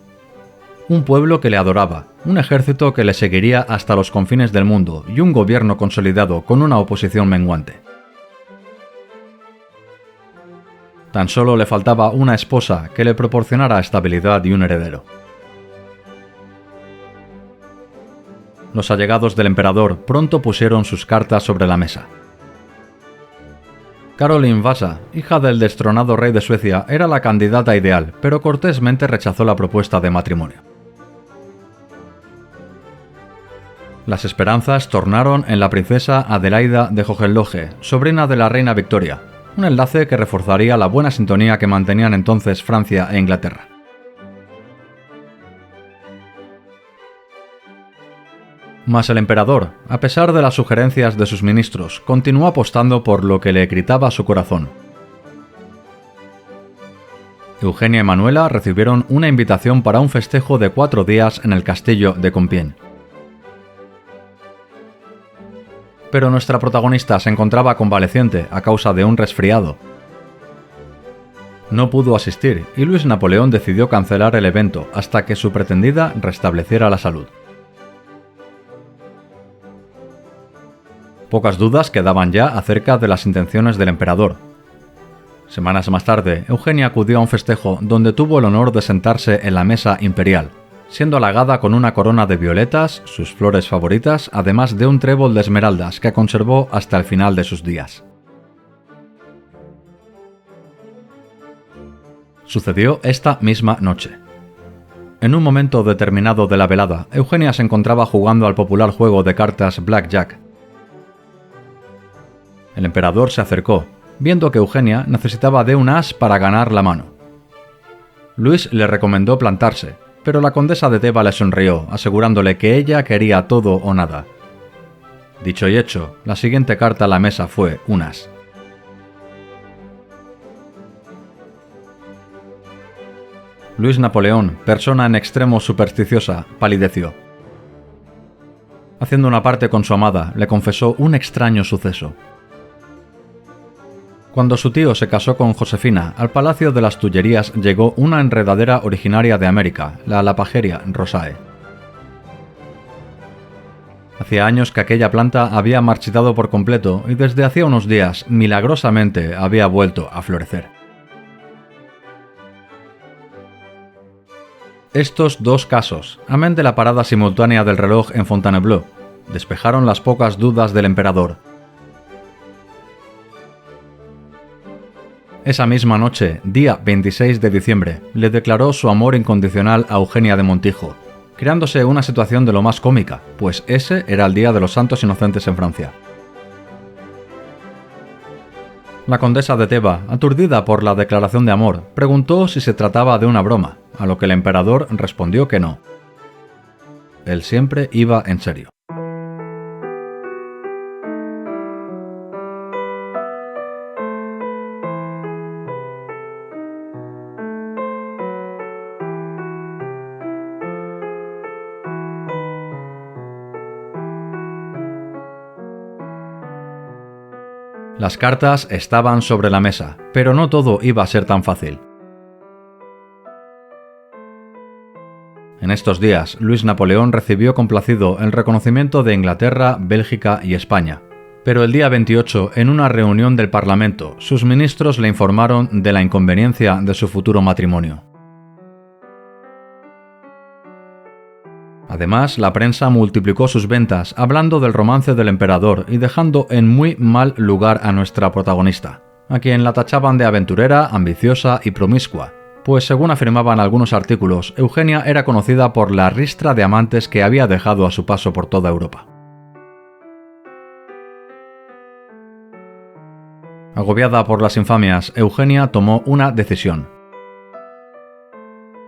un pueblo que le adoraba, un ejército que le seguiría hasta los confines del mundo y un gobierno consolidado con una oposición menguante. Tan solo le faltaba una esposa que le proporcionara estabilidad y un heredero. Los allegados del emperador pronto pusieron sus cartas sobre la mesa. Caroline Vasa, hija del destronado rey de Suecia, era la candidata ideal, pero cortésmente rechazó la propuesta de matrimonio. Las esperanzas tornaron en la princesa Adelaida de Hohenlohe, sobrina de la reina Victoria, un enlace que reforzaría la buena sintonía que mantenían entonces Francia e Inglaterra. Mas el emperador, a pesar de las sugerencias de sus ministros, continuó apostando por lo que le gritaba su corazón. Eugenia y Manuela recibieron una invitación para un festejo de 4 días en el castillo de Compiègne. Pero nuestra protagonista se encontraba convaleciente a causa de un resfriado. No pudo asistir y Luis Napoleón decidió cancelar el evento hasta que su pretendida restableciera la salud. Pocas dudas quedaban ya acerca de las intenciones del emperador. Semanas más tarde, Eugenia acudió a un festejo donde tuvo el honor de sentarse en la mesa imperial, siendo halagada con una corona de violetas, sus flores favoritas, además de un trébol de esmeraldas que conservó hasta el final de sus días. Sucedió esta misma noche. En un momento determinado de la velada, Eugenia se encontraba jugando al popular juego de cartas Blackjack. El emperador se acercó, viendo que Eugenia necesitaba de un as para ganar la mano. Luis le recomendó plantarse, pero la condesa de Teba le sonrió, asegurándole que ella quería todo o nada. Dicho y hecho, la siguiente carta a la mesa fue un as. Luis Napoleón, persona en extremo supersticiosa, palideció. Haciendo una parte con su amada, le confesó un extraño suceso. Cuando su tío se casó con Josefina, al Palacio de las Tullerías llegó una enredadera originaria de América, la Lapageria rosae. Hacía años que aquella planta había marchitado por completo y desde hacía unos días, milagrosamente, había vuelto a florecer. Estos dos casos, amén de la parada simultánea del reloj en Fontainebleau, despejaron las pocas dudas del emperador. Esa misma noche, día 26 de diciembre, le declaró su amor incondicional a Eugenia de Montijo, creándose una situación de lo más cómica, pues ese era el Día de los Santos Inocentes en Francia. La condesa de Teba, aturdida por la declaración de amor, preguntó si se trataba de una broma, a lo que el emperador respondió que no. Él siempre iba en serio. Las cartas estaban sobre la mesa, pero no todo iba a ser tan fácil. En estos días, Luis Napoleón recibió complacido el reconocimiento de Inglaterra, Bélgica y España. Pero el día 28, en una reunión del Parlamento, sus ministros le informaron de la inconveniencia de su futuro matrimonio. Además, la prensa multiplicó sus ventas hablando del romance del emperador y dejando en muy mal lugar a nuestra protagonista, a quien la tachaban de aventurera, ambiciosa y promiscua, pues según afirmaban algunos artículos, Eugenia era conocida por la ristra de amantes que había dejado a su paso por toda Europa. Agobiada por las infamias, Eugenia tomó una decisión.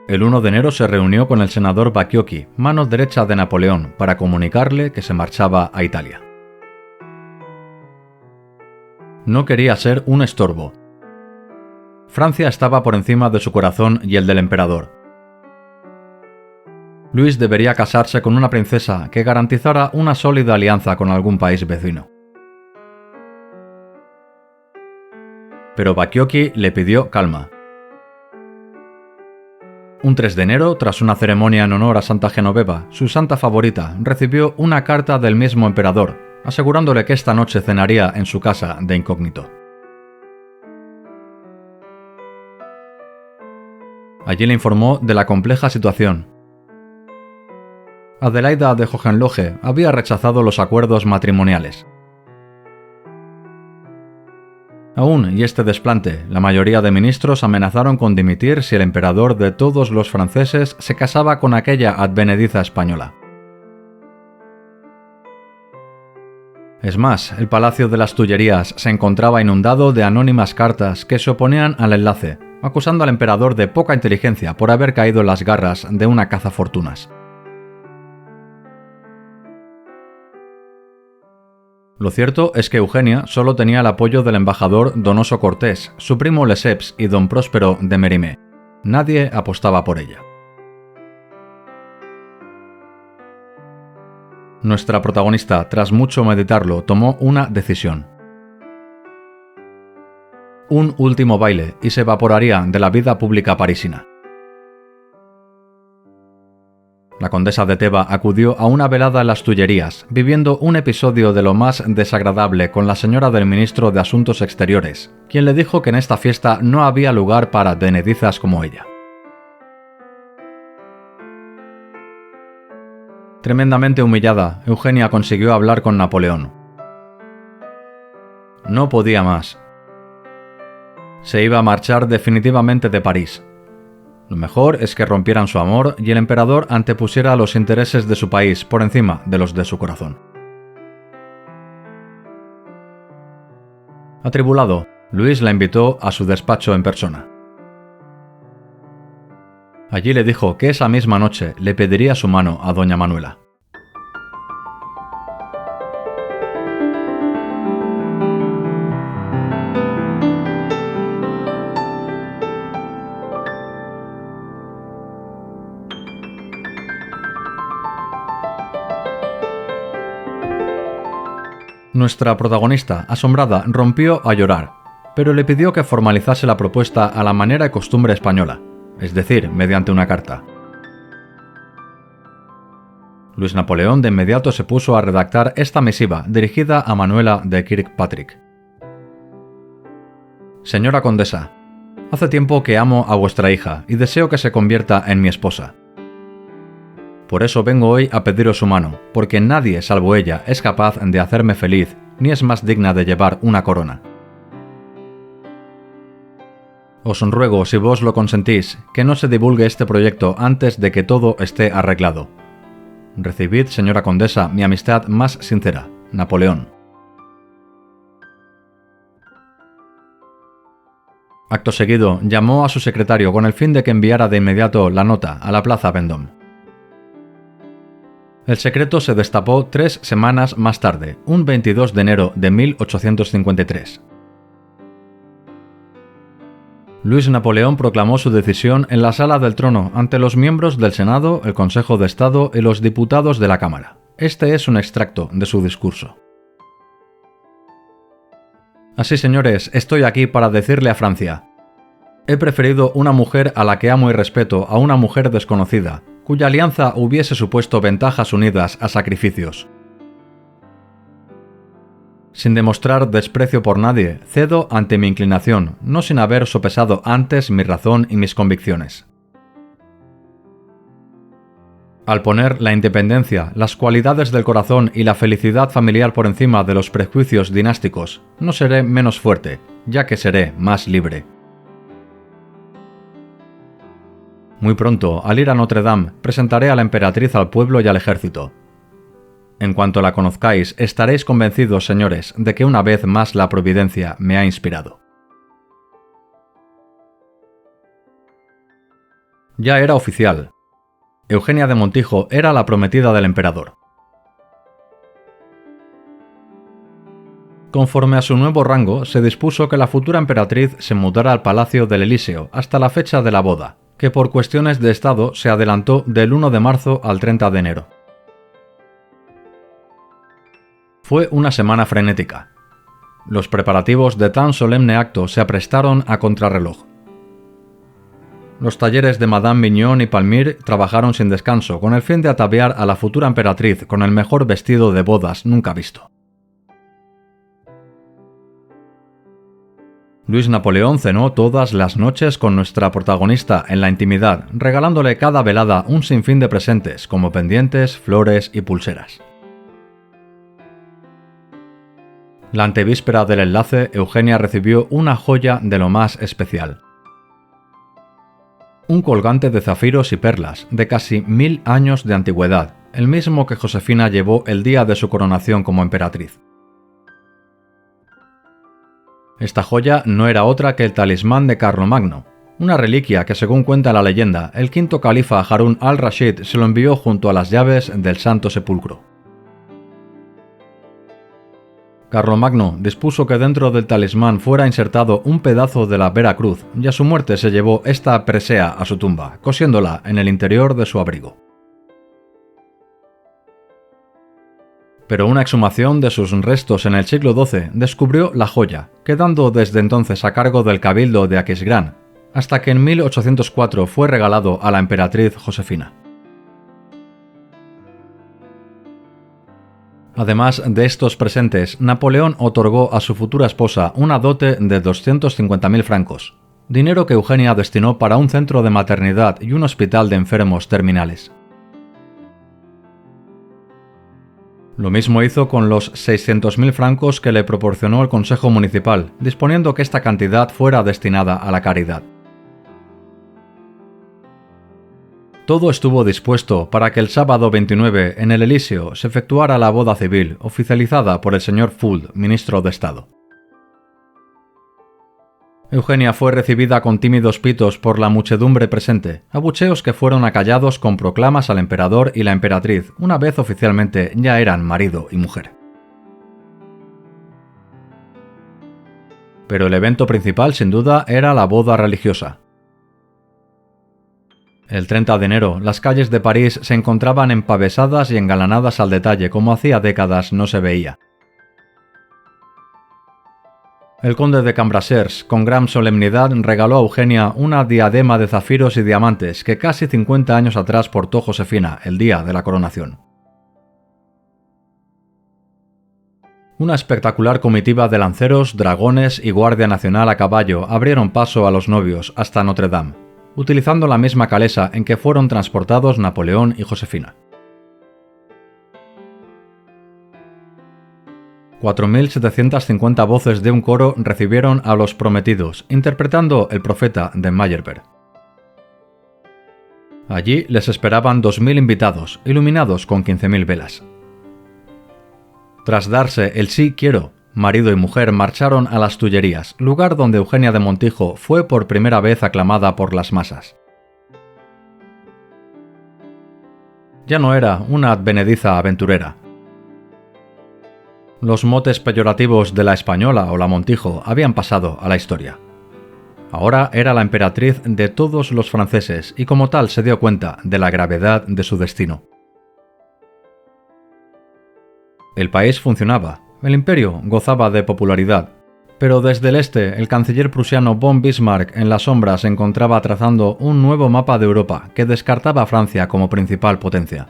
El 1 de enero se reunió con el senador Bacchiocchi, mano derecha de Napoleón, para comunicarle que se marchaba a Italia. No quería ser un estorbo. Francia estaba por encima de su corazón y el del emperador. Luis debería casarse con una princesa que garantizara una sólida alianza con algún país vecino. Pero Bacchiocchi le pidió calma. Un 3 de enero, tras una ceremonia en honor a Santa Genoveva, su santa favorita, recibió una carta del mismo emperador, asegurándole que esta noche cenaría en su casa de incógnito. Allí le informó de la compleja situación. Adelaida de Hohenlohe había rechazado los acuerdos matrimoniales. Aún y este desplante, la mayoría de ministros amenazaron con dimitir si el emperador de todos los franceses se casaba con aquella advenediza española. Es más, el Palacio de las Tullerías se encontraba inundado de anónimas cartas que se oponían al enlace, acusando al emperador de poca inteligencia por haber caído en las garras de una cazafortunas. Lo cierto es que Eugenia solo tenía el apoyo del embajador Donoso Cortés, su primo Lesseps y don Próspero de Mérimée. Nadie apostaba por ella. Nuestra protagonista, tras mucho meditarlo, tomó una decisión. Un último baile y se evaporaría de la vida pública parisina. La condesa de Teba acudió a una velada en las Tullerías, viviendo un episodio de lo más desagradable con la señora del ministro de Asuntos Exteriores, quien le dijo que en esta fiesta no había lugar para advenedizas como ella. Tremendamente humillada, Eugenia consiguió hablar con Napoleón. No podía más. Se iba a marchar definitivamente de París. Lo mejor es que rompieran su amor y el emperador antepusiera los intereses de su país por encima de los de su corazón. Atribulado, Luis la invitó a su despacho en persona. Allí le dijo que esa misma noche le pediría su mano a doña Manuela. Nuestra protagonista, asombrada, rompió a llorar, pero le pidió que formalizase la propuesta a la manera y costumbre española, es decir, mediante una carta. Luis Napoleón de inmediato se puso a redactar esta misiva dirigida a Manuela de Kirkpatrick. Señora condesa, hace tiempo que amo a vuestra hija y deseo que se convierta en mi esposa. Por eso vengo hoy a pediros su mano, porque nadie salvo ella es capaz de hacerme feliz, ni es más digna de llevar una corona. Os ruego, si vos lo consentís, que no se divulgue este proyecto antes de que todo esté arreglado. Recibid, señora condesa, mi amistad más sincera, Napoleón. Acto seguido, llamó a su secretario con el fin de que enviara de inmediato la nota a la plaza Vendôme. El secreto se destapó 3 semanas más tarde, un 22 de enero de 1853. Luis Napoleón proclamó su decisión en la sala del trono ante los miembros del Senado, el Consejo de Estado y los diputados de la Cámara. Este es un extracto de su discurso. Así, señores, estoy aquí para decirle a Francia: he preferido una mujer a la que amo y respeto a una mujer desconocida, cuya alianza hubiese supuesto ventajas unidas a sacrificios. Sin demostrar desprecio por nadie, cedo ante mi inclinación, no sin haber sopesado antes mi razón y mis convicciones. Al poner la independencia, las cualidades del corazón y la felicidad familiar por encima de los prejuicios dinásticos, no seré menos fuerte, ya que seré más libre. Muy pronto, al ir a Notre Dame, presentaré a la emperatriz al pueblo y al ejército. En cuanto la conozcáis, estaréis convencidos, señores, de que una vez más la providencia me ha inspirado. Ya era oficial. Eugenia de Montijo era la prometida del emperador. Conforme a su nuevo rango, se dispuso que la futura emperatriz se mudara al Palacio del Elíseo hasta la fecha de la boda, que por cuestiones de Estado se adelantó del 1 de marzo al 30 de enero. Fue una semana frenética. Los preparativos de tan solemne acto se aprestaron a contrarreloj. Los talleres de Madame Mignon y Palmyre trabajaron sin descanso con el fin de ataviar a la futura emperatriz con el mejor vestido de bodas nunca visto. Luis Napoleón cenó todas las noches con nuestra protagonista en la intimidad, regalándole cada velada un sinfín de presentes como pendientes, flores y pulseras. La antevíspera del enlace, Eugenia recibió una joya de lo más especial. Un colgante de zafiros y perlas de casi 1000 años de antigüedad, el mismo que Josefina llevó el día de su coronación como emperatriz. Esta joya no era otra que el talismán de Carlomagno, una reliquia que, según cuenta la leyenda, el quinto califa Harún al-Rashid se lo envió junto a las llaves del Santo Sepulcro. Carlomagno dispuso que dentro del talismán fuera insertado un pedazo de la Vera Cruz y a su muerte se llevó esta presea a su tumba, cosiéndola en el interior de su abrigo. Pero una exhumación de sus restos en el siglo XII descubrió la joya, quedando desde entonces a cargo del cabildo de Aquisgrán, hasta que en 1804 fue regalado a la emperatriz Josefina. Además de estos presentes, Napoleón otorgó a su futura esposa una dote de 250.000 francos, dinero que Eugenia destinó para un centro de maternidad y un hospital de enfermos terminales. Lo mismo hizo con los 600.000 francos que le proporcionó el Consejo Municipal, disponiendo que esta cantidad fuera destinada a la caridad. Todo estuvo dispuesto para que el sábado 29 en el Elíseo se efectuara la boda civil, oficializada por el señor Fould, ministro de Estado. Eugenia fue recibida con tímidos pitos por la muchedumbre presente, abucheos que fueron acallados con proclamas al emperador y la emperatriz, una vez oficialmente ya eran marido y mujer. Pero el evento principal, sin duda, era la boda religiosa. El 30 de enero, las calles de París se encontraban empavesadas y engalanadas al detalle como hacía décadas no se veía. El conde de Cambrasers, con gran solemnidad, regaló a Eugenia una diadema de zafiros y diamantes que casi 50 años atrás portó Josefina el día de la coronación. Una espectacular comitiva de lanceros, dragones y Guardia Nacional a caballo abrieron paso a los novios hasta Notre Dame, utilizando la misma calesa en que fueron transportados Napoleón y Josefina. 4.750 voces de un coro recibieron a los prometidos, interpretando El profeta de Meyerbeer. Allí les esperaban 2.000 invitados, iluminados con 15.000 velas. Tras darse el sí quiero, marido y mujer marcharon a las Tullerías, lugar donde Eugenia de Montijo fue por primera vez aclamada por las masas. Ya no era una advenediza aventurera. Los motes peyorativos de la Española o la Montijo habían pasado a la historia. Ahora era la emperatriz de todos los franceses y como tal se dio cuenta de la gravedad de su destino. El país funcionaba, el imperio gozaba de popularidad, pero desde el este el canciller prusiano von Bismarck en la sombra se encontraba trazando un nuevo mapa de Europa que descartaba a Francia como principal potencia.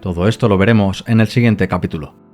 Todo esto lo veremos en el siguiente capítulo.